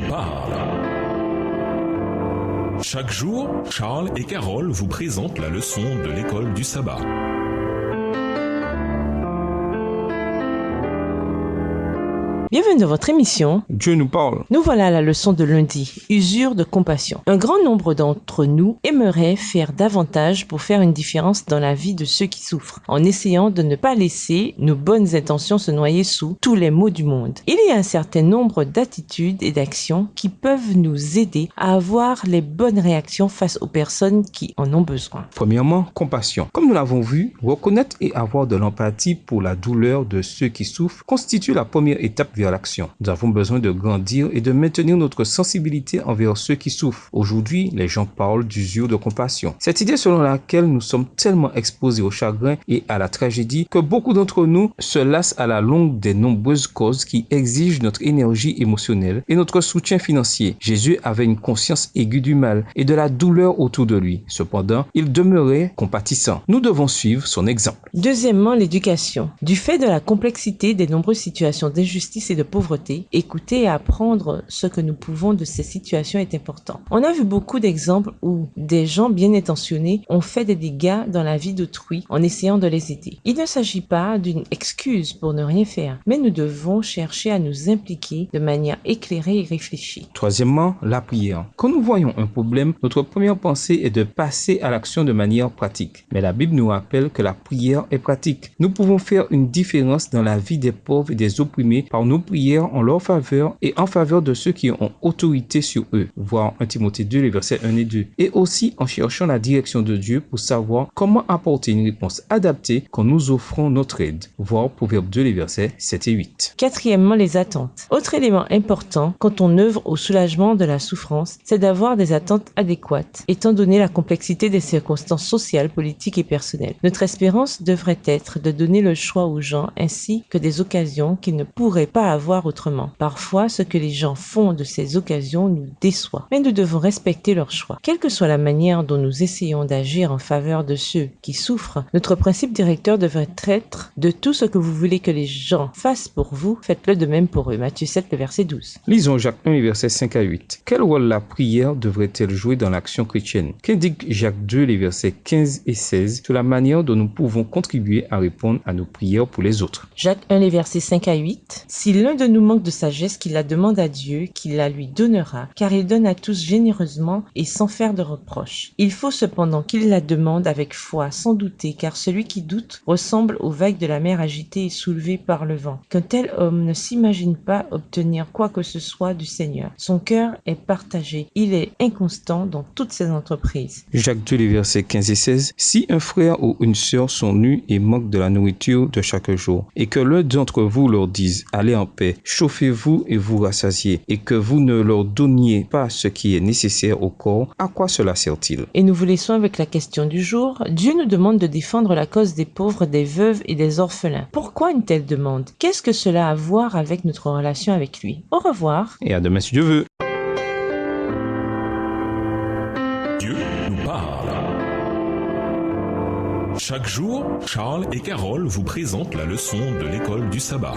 parle. Chaque jour, Charles et Carole vous présentent la leçon de l'école du sabbat. Bienvenue dans votre émission. Dieu nous parle. Nous voilà à la leçon de lundi, usure de compassion. Un grand nombre d'entre nous aimeraient faire davantage pour faire une différence dans la vie de ceux qui souffrent, en essayant de ne pas laisser nos bonnes intentions se noyer sous tous les maux du monde. Il y a un certain nombre d'attitudes et d'actions qui peuvent nous aider à avoir les bonnes réactions face aux personnes qui en ont besoin. Premièrement, compassion. Comme nous l'avons vu, reconnaître et avoir de l'empathie pour la douleur de ceux qui souffrent constitue la première étape vers l'action. Nous avons besoin de grandir et de maintenir notre sensibilité envers ceux qui souffrent. Aujourd'hui, les gens parlent d'usure de compassion. Cette idée selon laquelle nous sommes tellement exposés au chagrin et à la tragédie que beaucoup d'entre nous se lassent à la longue des nombreuses causes qui exigent notre énergie émotionnelle et notre soutien financier. Jésus avait une conscience aiguë du mal et de la douleur autour de lui. Cependant, il demeurait compatissant. Nous devons suivre son exemple. Deuxièmement, l'éducation. Du fait de la complexité des nombreuses situations d'injustice et de pauvreté, écouter et apprendre ce que nous pouvons de ces situations est important. On a vu beaucoup d'exemples où des gens bien intentionnés ont fait des dégâts dans la vie d'autrui en essayant de les aider. Il ne s'agit pas d'une excuse pour ne rien faire, mais nous devons chercher à nous impliquer de manière éclairée et réfléchie. Troisièmement, la prière. Quand nous voyons un problème, notre première pensée est de passer à l'action de manière pratique. Mais la Bible nous rappelle que la prière est pratique. Nous pouvons faire une différence dans la vie des pauvres et des opprimés par nos prières en leur faveur et en faveur de ceux qui ont autorité sur eux. Voir 1 Timothée 2, les versets 1 et 2. Et aussi en cherchant la direction de Dieu pour savoir comment apporter une réponse adaptée quand nous offrons notre aide. Voir Proverbe 2, les versets 7 et 8. Quatrièmement, les attentes. Autre élément important quand on œuvre au soulagement de la souffrance, c'est d'avoir des attentes adéquates, étant donné la complexité des circonstances sociales, politiques et personnelles. Notre espérance devrait être de donner le choix aux gens ainsi que des occasions qu'ils ne pourraient pas avoir autrement. Parfois, ce que les gens font de ces occasions nous déçoit, mais nous devons respecter leur choix. Quelle que soit la manière dont nous essayons d'agir en faveur de ceux qui souffrent, notre principe directeur devrait être de tout ce que vous voulez que les gens fassent pour vous, faites-le de même pour eux. Matthieu 7, le verset 12. Lisons Jacques 1, les versets 5 à 8. Quel rôle la prière devrait-elle jouer dans l'action chrétienne? Qu'indique Jacques 2, les versets 15 et 16 sur la manière dont nous pouvons contribuer à répondre à nos prières pour les autres? Jacques 1, les versets 5 à 8. Si l'un de nous manque de sagesse, qu'il la demande à Dieu, qu'il la lui donnera, car il donne à tous généreusement et sans faire de reproche. Il faut cependant qu'il la demande avec foi, sans douter, car celui qui doute ressemble aux vagues de la mer agitées et soulevées par le vent. Qu'un tel homme ne s'imagine pas obtenir quoi que ce soit du Seigneur. Son cœur est partagé, il est inconstant dans toutes ses entreprises. Jacques 2, les versets 15 et 16. Si un frère ou une sœur sont nus et manquent de la nourriture de chaque jour, et que l'un d'entre vous leur dise, allez en paix, chauffez-vous et vous rassasiez, et que vous ne leur donniez pas ce qui est nécessaire au corps, à quoi cela sert-il? Et nous vous laissons avec la question du jour. Dieu nous demande de défendre la cause des pauvres, des veuves et des orphelins. Pourquoi une telle demande? Qu'est-ce que cela a à voir avec notre relation avec lui? Au revoir. Et à demain si Dieu veut. Dieu nous parle. Chaque jour, Charles et Carole vous présentent la leçon de l'école du sabbat.